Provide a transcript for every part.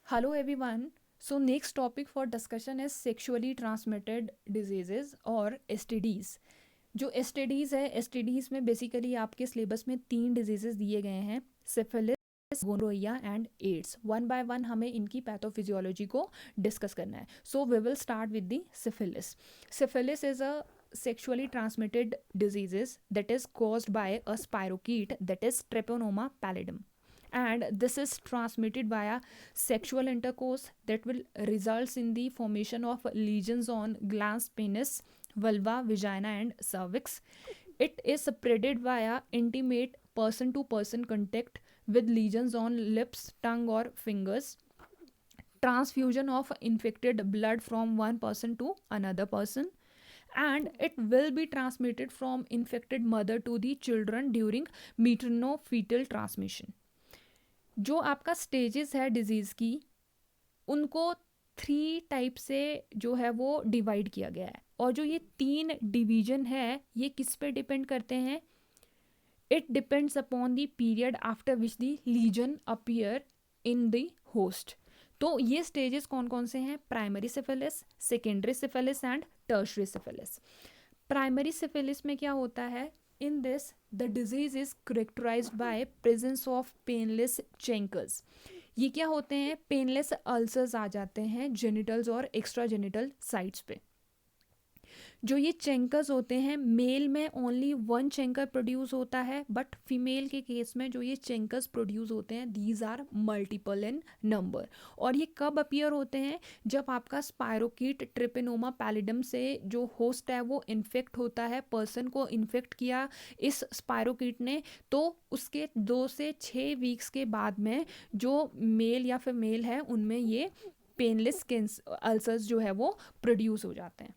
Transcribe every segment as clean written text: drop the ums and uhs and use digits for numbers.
Hello everyone. So next topic for discussion is sexually transmitted diseases और STDs. जो STDs है, STDs में basically आपके सिलेबस में 3 डिजीजेस दिए गए हैं, syphilis, gonorrhoea and AIDS. One by one हमें इनकी पैथोफिजियोलॉजी को डिस्कस करना है. So we will start with the syphilis. Syphilis is a sexually transmitted diseases that is caused by a spirochete that is Treponema pallidum, and this is transmitted via sexual intercourse that will results in the formation of lesions on glans, penis, vulva, vagina and cervix. It is spreaded via intimate person to person contact with lesions on lips, tongue or fingers, transfusion of infected blood from one person to another person, and it will be transmitted from infected mother to the children during maternal-fetal transmission. जो आपका stages है disease की, उनको 3 type से जो है वो divide किया गया है, और जो ये 3 डिवीजन है ये किस पे डिपेंड करते हैं? It depends upon the period after which the lesion appear in the host. तो ये स्टेजेस कौन कौन से हैं? Primary syphilis, secondary syphilis and tertiary syphilis. Primary syphilis में क्या होता है? In this, the disease is characterized by presence of painless chancres. ये क्या होते हैं? पेनलेस अल्सर्स आ जाते हैं जेनिटल्स और एक्स्ट्रा जेनिटल साइट्स पे. जो ये चेंकर्स होते हैं, मेल में ओनली 1 चेंकर प्रोड्यूस होता है, बट फीमेल के केस में जो ये चेंकर्स प्रोड्यूस होते हैं these are multiple in number. और ये कब अपीयर होते हैं? जब आपका स्पायरोकीट ट्रिपेनोमा पैलिडम से जो होस्ट है वो इन्फेक्ट होता है, पर्सन को इन्फेक्ट किया इस स्पायरोकीट ने, तो उसके 2 से 6 वीक्स के बाद में जो मेल या फीमेल है उनमें ये पेनलेस अल्सर्स जो है वो प्रोड्यूस हो जाते हैं.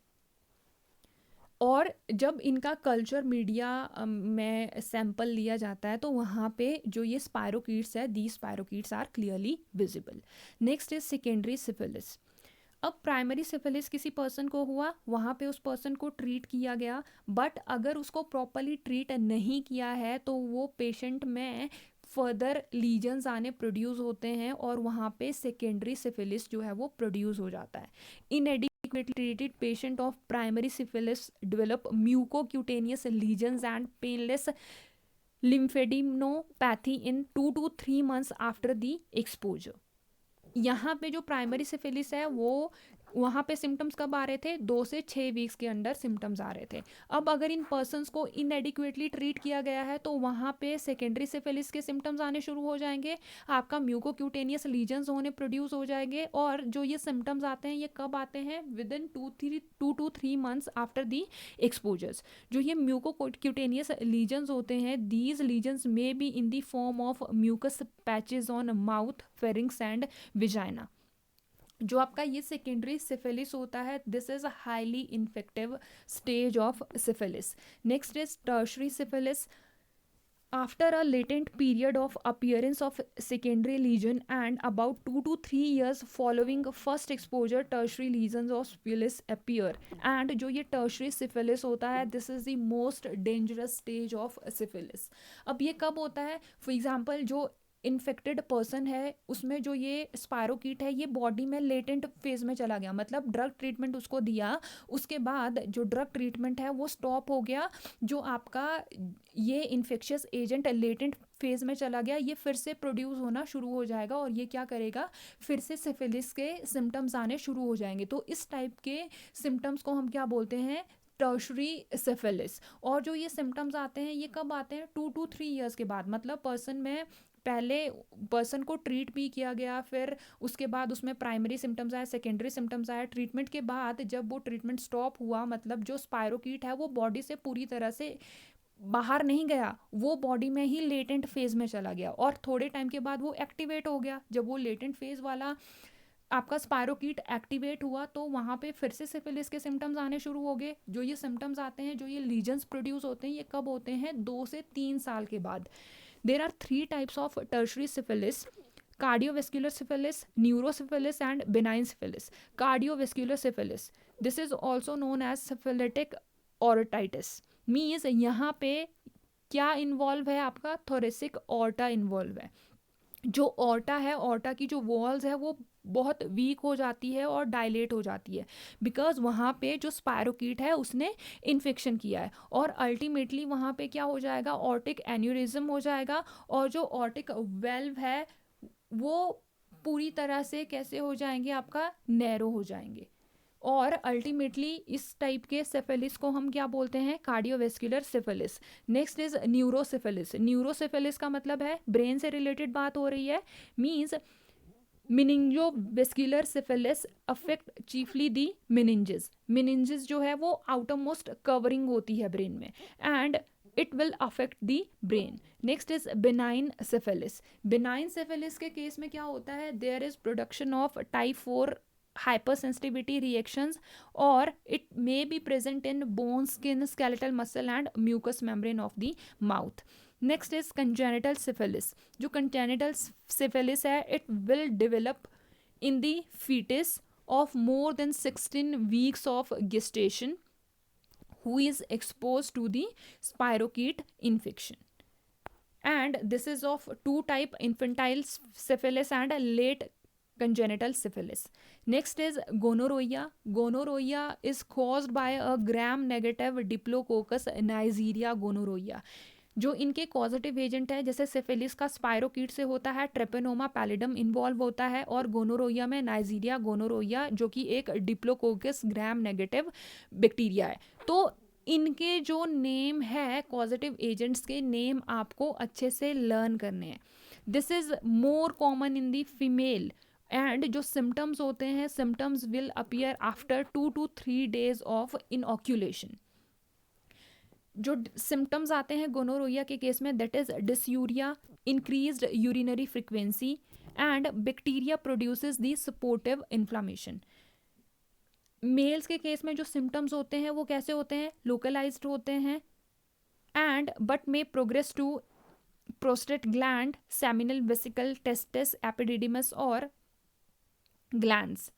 और जब इनका कल्चर मीडिया में सैंपल लिया जाता है तो वहाँ पे जो ये स्पायरोकीट्स है, the spirochetes are clearly visible. Next is secondary syphilis. अब प्राइमरी सिफिलिस किसी पर्सन को हुआ, वहाँ पे उस पर्सन को ट्रीट किया गया, बट अगर उसको प्रॉपरली ट्रीट नहीं किया है तो वो पेशेंट में फर्दर लीजन्स आने प्रोड्यूस होते हैं और वहाँ पे सेकेंडरी सिफिलिस जो है वो प्रोड्यूस हो जाता है. Inadequately treated patient of primary syphilis develop mucocutaneous lesions and painless lymphadenopathy in 2 to 3 months after the exposure. यहाँ पे जो प्राइमरी सिफिलिस है वो वहाँ पे सिम्टम्स कब आ रहे थे? 2 से 6 वीक्स के अंदर सिम्टम्स आ रहे थे. अब अगर इन पर्सनस को इनएडिक्वेटली ट्रीट किया गया है तो वहाँ पे सेकेंडरी सिफिलिस के सिम्टम्स आने शुरू हो जाएंगे, आपका म्यूकोक्यूटेनियस लीजन्स होने प्रोड्यूस हो जाएंगे. और जो ये सिम्टम्स आते हैं ये कब आते हैं? Within 2 to 3 months after the exposures. जो ये म्यूकोक्यूटेनियस लीजन्स होते हैं, these lesions may be in the form of mucous patches on mouth, pharynx and vagina. जो आपका ये सेकेंडरी सिफिलिस होता है, this is a highly infective stage of syphilis. Next is tertiary syphilis. After a latent period of appearance of secondary lesion and about 2 to 3 years following first exposure, tertiary lesions of syphilis appear. And जो ये tertiary syphilis होता है, this is the most dangerous stage of syphilis. अब ये कब होता है? For example, जो इन्फेक्टेड पर्सन है उसमें जो ये स्पायरोकीट है ये बॉडी में लेटेंट फेज में चला गया, मतलब ड्रग ट्रीटमेंट उसको दिया, उसके बाद जो ड्रग ट्रीटमेंट है वो स्टॉप हो गया, जो आपका ये इन्फेक्शियस एजेंट लेटेंट फेज में चला गया, ये फिर से प्रोड्यूस होना शुरू हो जाएगा और ये क्या करेगा? फिर से सिफिलिस के सिम्टम्स आने शुरू हो जाएंगे. तो इस टाइप के सिम्टम्स को हम क्या बोलते हैं? Tertiary syphilis. और जो ये सिम्टम्स आते हैं ये कब आते हैं? 2 to 3 ईयर्स के बाद. मतलब पर्सन में पहले पर्सन को ट्रीट भी किया गया, फिर उसके बाद उसमें प्राइमरी सिम्टम्स आए, सेकेंडरी सिम्टम्स आए, ट्रीटमेंट के बाद जब वो ट्रीटमेंट स्टॉप हुआ, मतलब जो स्पायरोकीट है वो बॉडी से पूरी तरह से बाहर नहीं गया, वो बॉडी में ही लेटेंट फेज में चला गया और थोड़े टाइम के बाद वो एक्टिवेट हो गया. जब वो लेटेंट फेज वाला आपका स्पायरोकीट एक्टिवेट हुआ तो वहाँ पे फिर से सिफिलिस के सिम्टम्स आने शुरू हो गए. जो ये सिम्टम्स आते हैं, जो ये लीजन्स प्रोड्यूस होते हैं, ये कब होते हैं? 2 से 3 साल के बाद. There are 3 types of tertiary syphilis: cardiovascular syphilis, neurosyphilis and benign syphilis. Cardiovascular syphilis, this is also known as syphilitic aortitis, means यहाँ पे क्या इन्वॉल्व है? आपका thoracic aorta इन्वॉल्व है. जो ऑर्टा है, ऑर्टा की जो वॉल्स है वो बहुत वीक हो जाती है और डायलेट हो जाती है, बिकॉज वहाँ पे जो स्पायरोकीट है उसने इन्फेक्शन किया है, और अल्टीमेटली वहाँ पे क्या हो जाएगा, ऑर्टिक एन्यूरिज्म हो जाएगा, और जो ऑर्टिक वेल्व है वो पूरी तरह से कैसे हो जाएंगे, आपका नैरो हो जाएंगे, और अल्टीमेटली इस टाइप के सिफिलिस को हम क्या बोलते हैं, cardiovascular syphilis. Next is neurosyphilis. Neurosyphilis का मतलब है ब्रेन से रिलेटेड बात हो रही है, मींस मिनिंगोवेस्कुलर सिफिलिस अफेक्ट चीफली दी मिनिंजेस। मिनिंजेस जो है वो आउटर मोस्ट कवरिंग होती है ब्रेन में, and it will affect the brain. Next is benign syphilis. Benign syphilis के केस में क्या होता है, there is production of type 4 hypersensitivity reactions, or it may be present in bone, skin, skeletal muscle and mucous membrane of the mouth. Next is congenital syphilis. जो congenital syphilis है, it will develop in the fetus of more than 16 weeks of gestation who is exposed to the spirochete infection. And this is of two type, infantile syphilis and late congenital syphilis. Next is gonorrhea. Gonorrhea is caused by a gram negative Diplococcus neisseria gonorrhea. जो इनके causative agent है, जैसे syphilis का स्पायरोकीट से होता है, Treponema pallidum involve होता है, और गोनोरोइया में नाइजीरिया गोनोरोइया जो कि एक डिप्लोकोकस ग्राम नेगेटिव बैक्टीरिया है। तो इनके जो नेम है, पॉजिटिव एजेंट्स के नेम आपको अच्छे से लर्न करने हैं। This is more common in the female, and जो सिम्टम्स होते हैं, symptoms will appear after 2 to 3 days of inoculation. जो सिम्टम्स आते हैं गोनोरोइया के केस में, that is dysuria, increased urinary frequency, and bacteria produces the supportive inflammation. Males के case में जो सिम्टम्स होते हैं वो कैसे होते हैं, लोकलाइज्ड होते हैं, एंड बट में progress to prostate gland, seminal vesicle, testis, epididymis और ग्लैंड्स।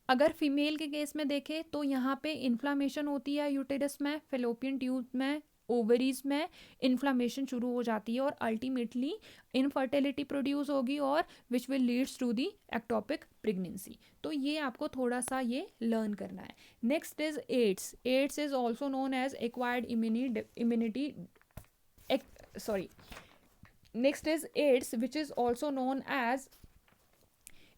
अगर फीमेल के केस में देखें तो यहाँ पे इन्फ्लामेशन होती है यूटेरस में, फेलोपियन ट्यूब में, ओवरीज में इन्फ्लामेशन शुरू हो जाती है, और अल्टीमेटली इनफर्टिलिटी प्रोड्यूस होगी, और which will leads to the ectopic pregnancy. तो ये आपको थोड़ा सा ये लर्न करना है। Next is AIDS. AIDS is also known as acquired immunity next is AIDS which is also known as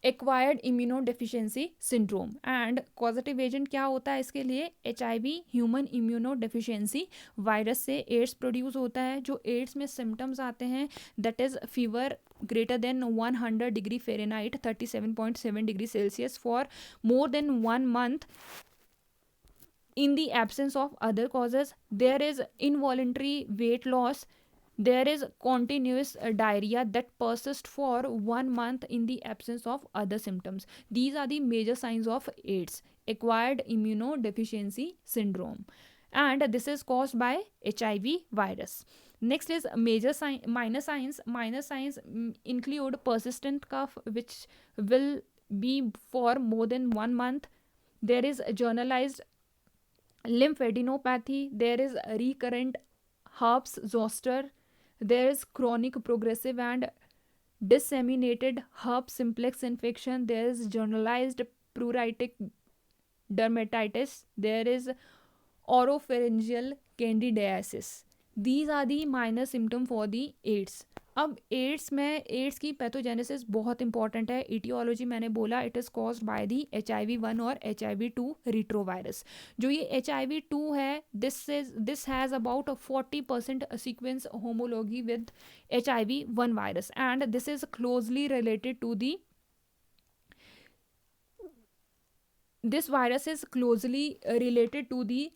acquired immunodeficiency syndrome, and causative agent क्या होता है इसके लिए, HIV ह्यूमन इम्यूनोडेफिशिएंसी वायरस से एड्स प्रोड्यूस होता है। जो एड्स में सिम्टम्स आते हैं, that is fever greater than 100 degree Fahrenheit 37.7 degree Celsius for more than 1 month in the absence of other causes. There is involuntary weight loss. There is continuous diarrhea that persists for 1 month in the absence of other symptoms. These are the major signs of AIDS, acquired immunodeficiency syndrome, and this is caused by HIV virus. Next is major minor signs. Minor signs include persistent cough which will be for more than 1 month. There is generalized lymphadenopathy. There is recurrent herpes zoster. There is chronic progressive and disseminated herpes simplex infection. There is generalized pruritic dermatitis. There is oropharyngeal candidiasis. These are the minor symptom for the AIDS. अब AIDS में, AIDS की pathogenesis बहुत important है। Aetiology मैंने बोला, it is caused by the HIV-1 और HIV-2 retrovirus. जो ये HIV-2 है, this has about 40% sequence homology with HIV-1 virus, and this is closely related to the, this virus is closely related to the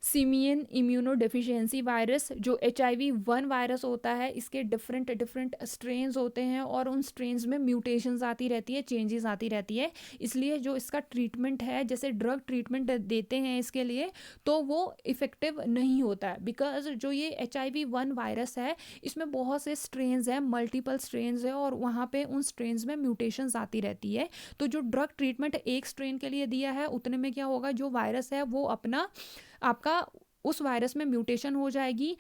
simian immunodeficiency virus. जो HIV-1 virus होता है, इसके different strains होते हैं, और उन स्ट्रेन्स में म्यूटेशंस आती रहती है, चेंजेस आती रहती है। इसलिए जो इसका ट्रीटमेंट है, जैसे ड्रग ट्रीटमेंट देते हैं इसके लिए, तो वो इफ़ेक्टिव नहीं होता है, बिकॉज जो ये HIV-1 वायरस है इसमें बहुत से स्ट्रेन्स हैं, मल्टीपल स्ट्रेन्स है, और वहाँ पे उन स्ट्रेन्स में म्यूटेशंस आती रहती है। तो जो ड्रग ट्रीटमेंट एक स्ट्रेन के लिए दिया है, उतने में क्या होगा, जो वायरस है वो अपना आपका उस वायरस में म्यूटेशन हो जाएगी,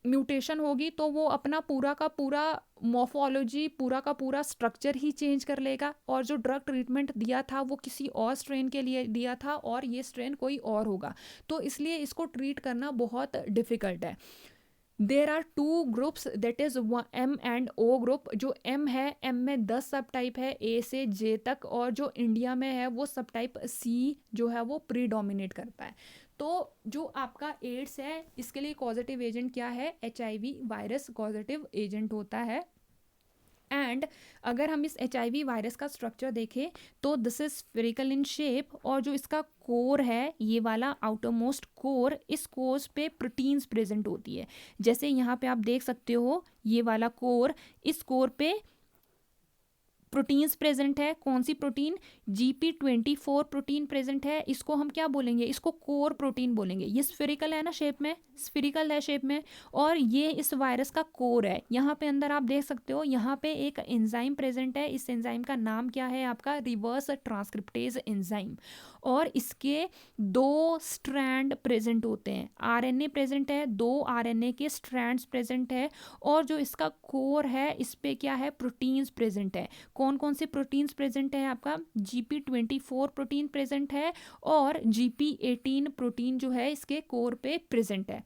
म्यूटेशन होगी तो वो अपना पूरा का पूरा मॉर्फोलॉजी, पूरा का पूरा स्ट्रक्चर ही चेंज कर लेगा, और जो ड्रग ट्रीटमेंट दिया था वो किसी और स्ट्रेन के लिए दिया था और ये स्ट्रेन कोई और होगा, तो इसलिए इसको ट्रीट करना बहुत डिफ़िकल्ट है। There are two groups, that is M and O group. जो एम है, एम में 10 सब टाइप है ए से जे तक, और जो इंडिया में है वो सब टाइप सी जो है वो प्रीडोमिनेट करता है। तो जो आपका एड्स है इसके लिए कॉजेटिव एजेंट क्या है, HIV वायरस कॉजेटिव एजेंट होता है। एंड अगर हम इस HIV वायरस का स्ट्रक्चर देखें तो this is spherical in shape, और जो इसका कोर है ये वाला आउटर मोस्ट कोर, इस कोर पे प्रोटीन्स प्रेजेंट होती है। जैसे यहाँ पे आप देख सकते हो ये वाला कोर, इस कोर पे प्रोटीन्स प्रेजेंट है। कौन सी प्रोटीन, GP24 प्रोटीन प्रेजेंट है। इसको हम क्या बोलेंगे, इसको कोर प्रोटीन बोलेंगे। ये स्फेरिकल है ना शेप में, स्फेरिकल है शेप में, और ये इस वायरस का कोर है। यहाँ पे अंदर आप देख सकते हो यहाँ पे एक एंजाइम प्रेजेंट है। इस एंजाइम का नाम क्या है आपका, रिवर्स ट्रांसक्रिप्टेज एंजाइम, और इसके 2 स्ट्रैंड प्रेजेंट होते हैं। RNA प्रेजेंट है, 2 RNA के स्ट्रैंड्स प्रेजेंट है, और जो इसका कोर है इस पे क्या है, प्रोटीन्स प्रेजेंट है। कौन कौन से प्रोटीन्स प्रेजेंट है आपका, GP24 प्रोटीन प्रेजेंट है, और GP18 प्रोटीन जो है इसके कोर पे प्रेजेंट है।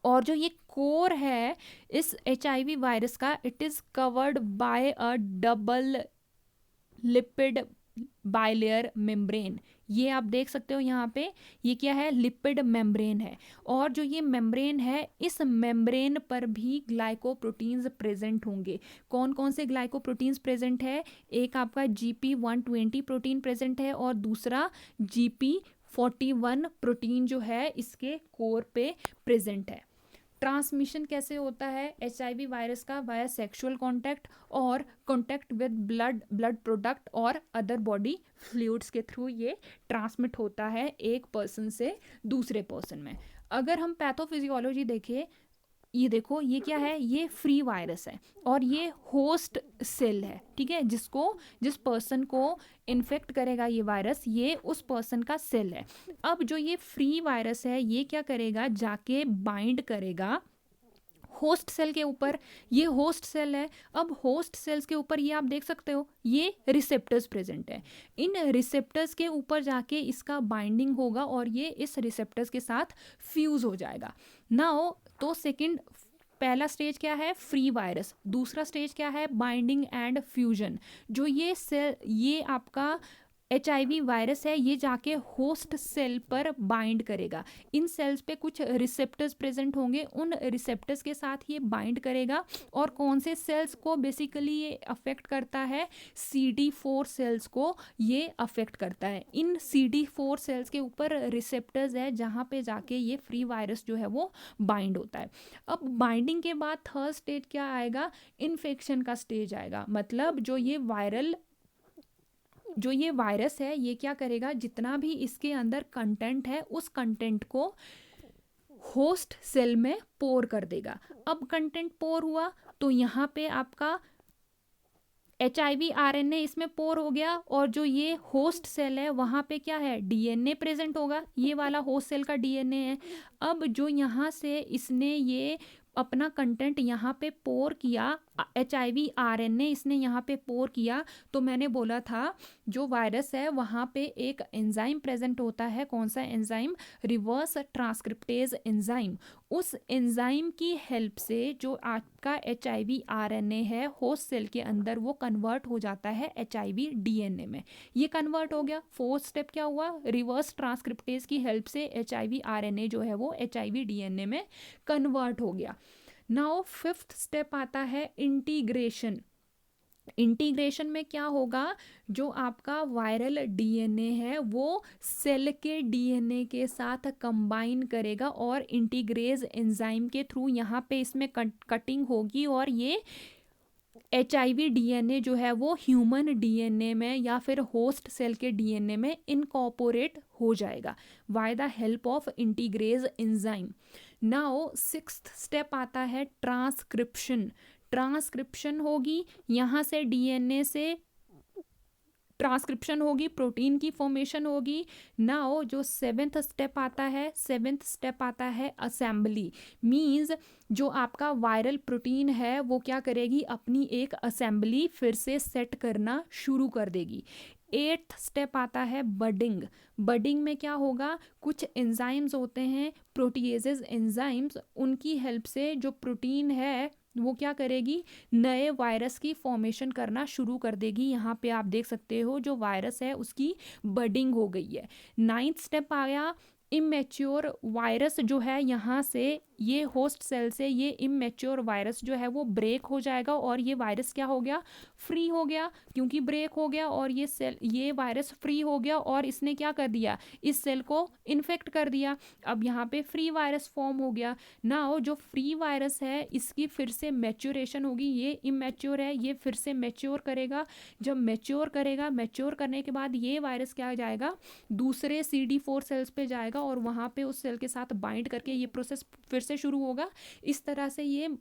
और जो ये कोर है इस HIV वायरस का, it is covered by a double lipid bilayer membrane. ये आप देख सकते हो यहाँ पे, ये क्या है, लिपिड मेम्ब्रेन है। और जो ये मेम्ब्रेन है इस मेम्ब्रेन पर भी ग्लाइकोप्रोटीन्स प्रेजेंट होंगे। कौन कौन से ग्लाइकोप्रोटीन्स प्रेजेंट है, एक आपका GP120 प्रोटीन प्रेजेंट है, और दूसरा GP41 प्रोटीन जो है इसके कोर पे प्रेजेंट है। ट्रांसमिशन कैसे होता है HIV वायरस का, वाया सेक्सुअल कांटेक्ट और कांटेक्ट विद ब्लड प्रोडक्ट और अदर बॉडी फ्लूइड्स के थ्रू ये ट्रांसमिट होता है एक पर्सन से दूसरे पर्सन में। अगर हम पैथोफिजियोलॉजी देखें, ये देखो ये क्या है, ये फ्री वायरस है, और ये होस्ट सेल है, ठीक है, जिस पर्सन को इन्फेक्ट करेगा ये वायरस, ये उस पर्सन का सेल है। अब जो ये फ्री वायरस है ये क्या करेगा, जाके बाइंड करेगा होस्ट सेल के ऊपर। ये होस्ट सेल है। अब होस्ट सेल्स के ऊपर ये आप देख सकते हो ये रिसेप्टर्स प्रेजेंट है। इन रिसेप्टर्स के ऊपर जाके इसका बाइंडिंग होगा और ये इस रिसेप्टर्स के साथ फ्यूज हो जाएगा। नाउ तो सेकंड, पहला स्टेज क्या है, फ्री वायरस। दूसरा स्टेज क्या है, बाइंडिंग एंड फ्यूजन। जो ये सेल, ये आपका HIV वायरस है, ये जाके होस्ट सेल पर बाइंड करेगा। इन सेल्स पे कुछ रिसेप्टर्स प्रेजेंट होंगे, उन रिसेप्टर्स के साथ ये बाइंड करेगा। और कौन से सेल्स को बेसिकली ये अफेक्ट करता है, CD4 सेल्स को ये अफेक्ट करता है। इन CD4 सेल्स के ऊपर रिसेप्टर्स है जहाँ पे जाके ये फ्री वायरस जो है वो बाइंड होता है। अब बाइंडिंग के बाद थर्ड स्टेज क्या आएगा, इन्फेक्शन का स्टेज आएगा। मतलब जो ये वायरस है ये क्या करेगा, जितना भी इसके अंदर कंटेंट है उस कंटेंट को होस्ट सेल में पोर कर देगा। अब कंटेंट पोर हुआ तो यहाँ पे आपका HIV RNA इसमें पोर हो गया, और जो ये होस्ट सेल है वहाँ पे क्या है, DNA प्रेजेंट होगा। ये वाला होस्ट सेल का DNA है। अब जो यहाँ से इसने ये अपना कंटेंट यहाँ पे पोर किया, HIV RNA इसने यहाँ पे पोर किया, तो मैंने बोला था जो वायरस है वहाँ पे एक एंजाइम प्रेजेंट होता है। कौन सा एंजाइम, रिवर्स ट्रांसक्रिप्टेज एंजाइम। उस एंजाइम की हेल्प से जो आपका HIV RNA है होस्ट सेल के अंदर वो कन्वर्ट हो जाता है HIV DNA में। ये कन्वर्ट हो गया। फोर्थ स्टेप क्या हुआ, रिवर्स ट्रांसक्रिप्टेज की हेल्प से HIV RNA जो है वो HIV DNA में कन्वर्ट हो गया। नाउ फिफ्थ स्टेप आता है इंटीग्रेशन। इंटीग्रेशन में क्या होगा, जो आपका वायरल DNA है वो सेल के DNA के साथ कंबाइन करेगा और इंटीग्रेज एंजाइम के थ्रू यहाँ पे इसमें कटिंग होगी, और ये HIV DNA जो है वो ह्यूमन DNA में या फिर होस्ट सेल के DNA में इनकॉर्पोरेट हो जाएगा by the help of integrase enzyme. Now sixth step आता है ट्रांसक्रिप्शन। ट्रांसक्रिप्शन होगी, यहाँ से DNA से ट्रांसक्रिप्शन होगी, प्रोटीन की फॉर्मेशन होगी। नाउ जो सेवेंथ स्टेप आता है, सेवेंथ स्टेप आता है असेंबली। मींस जो आपका वायरल प्रोटीन है वो क्या करेगी, अपनी एक असेंबली फिर से सेट करना शुरू कर देगी। एट्थ स्टेप आता है बडिंग। बडिंग में क्या होगा, कुछ एंजाइम्स होते हैं, प्रोटीएजेज एंजाइम्स, उनकी हेल्प से जो प्रोटीन है वो क्या करेगी, नए वायरस की फॉर्मेशन करना शुरू कर देगी। यहाँ पे आप देख सकते हो जो वायरस है उसकी बडिंग हो गई है। नाइन्थ स्टेप आया इमेच्योर वायरस जो है, यहाँ से ये होस्ट सेल से ये इमेच्योर वायरस जो है वो ब्रेक हो जाएगा और ये वायरस क्या हो गया, फ्री हो गया। क्योंकि ब्रेक हो गया और ये वायरस फ्री हो गया और इसने क्या कर दिया, इस सेल को इन्फेक्ट कर दिया। अब यहाँ पे फ्री वायरस फॉर्म हो गया। नाउ जो फ्री वायरस है इसकी फिर से मैच्योरेशन होगी, ये इमेच्योर है, ये फिर से मैच्योर करेगा। जब मैच्योर करेगा, मैच्योर करने के बाद ये वायरस क्या जाएगा, दूसरे CD4 सेल्स पे जाएगा और वहाँ पे उस सेल के साथ बाइंड करके ये प्रोसेस फिर से शुरू होगा। इस तरह से ये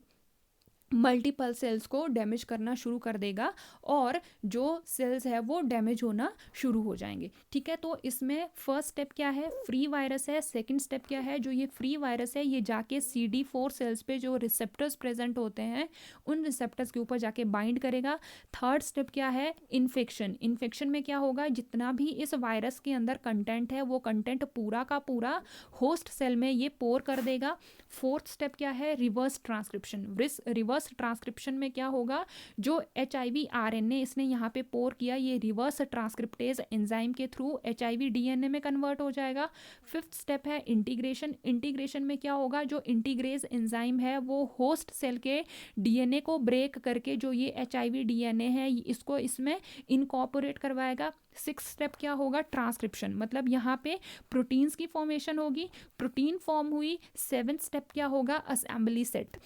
मल्टीपल सेल्स को डैमेज करना शुरू कर देगा और जो सेल्स है वो डैमेज होना शुरू हो जाएंगे। ठीक है, तो इसमें फर्स्ट स्टेप क्या है, फ्री वायरस है। सेकंड स्टेप क्या है, जो ये फ्री वायरस है ये जाके CD4 सेल्स पे जो रिसेप्टर्स प्रेजेंट होते हैं उन रिसेप्टर्स के ऊपर जाके बाइंड करेगा। थर्ड स्टेप क्या है, इन्फेक्शन। इन्फेक्शन में क्या होगा, जितना भी इस वायरस के अंदर कंटेंट है वो कंटेंट पूरा का पूरा होस्ट सेल में ये पोर कर देगा। फोर्थ स्टेप क्या है, रिवर्स ट्रांसक्रिप्शन। रिवर्स ट्रांसक्रिप्शन में क्या होगा, जो HIV RNA इसने यहाँ पे पोर किया, ये रिवर्स ट्रांसक्रिप्टेज एंजाइम के थ्रू HIV DNA में कन्वर्ट हो जाएगा। फिफ्थ स्टेप है इंटीग्रेशन। इंटीग्रेशन में क्या होगा, जो इंटीग्रेज एंजाइम है वो होस्ट सेल के DNA को ब्रेक करके जो ये HIV DNA है इसको इसमें इनकॉर्पोरेट करवाएगा। सिक्स स्टेप क्या होगा, ट्रांसक्रिप्शन, मतलब यहाँ पे प्रोटीन्स की फॉर्मेशन होगी, प्रोटीन फॉर्म हुई। सेवेंथ स्टेप क्या होगा, असेंबली सेट।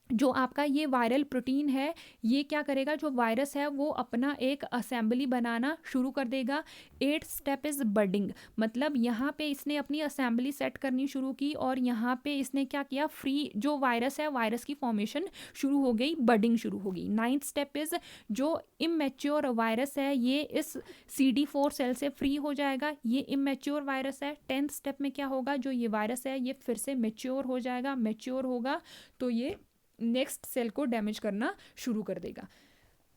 जो आपका ये वायरल प्रोटीन है ये क्या करेगा, जो वायरस है वो अपना एक असेंबली बनाना शुरू कर देगा। एट स्टेप इज बडिंग, मतलब यहाँ पे इसने अपनी असेंबली सेट करनी शुरू की और यहाँ पे इसने क्या किया, फ्री जो वायरस है वायरस की फॉर्मेशन शुरू हो गई, बडिंग शुरू होगी। नाइन्थ स्टेप इज जो इमेच्योर वायरस है ये इस CD4 सेल से फ्री हो जाएगा, ये इमेच्योर वायरस है। टेंथ स्टेप में क्या होगा, जो ये वायरस है ये फिर से मेच्योर हो जाएगा, मेच्योर होगा तो ये नेक्स्ट सेल को डैमेज करना शुरू कर देगा।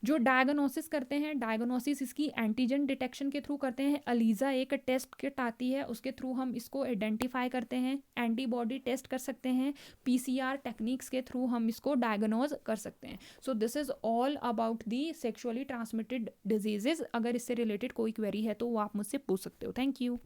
जो डायग्नोसिस करते हैं, डायग्नोसिस इसकी एंटीजन डिटेक्शन के थ्रू करते हैं। अलीजा एक टेस्ट किट आती है उसके थ्रू हम इसको आइडेंटिफाई करते हैं। एंटीबॉडी टेस्ट कर सकते हैं, PCR टेक्निक्स के थ्रू हम इसको डायग्नोज कर सकते हैं। So this is all about the sexually transmitted diseases. अगर इससे रिलेटेड कोई क्वेरी है तो वो आप मुझसे पूछ सकते हो। Thank you.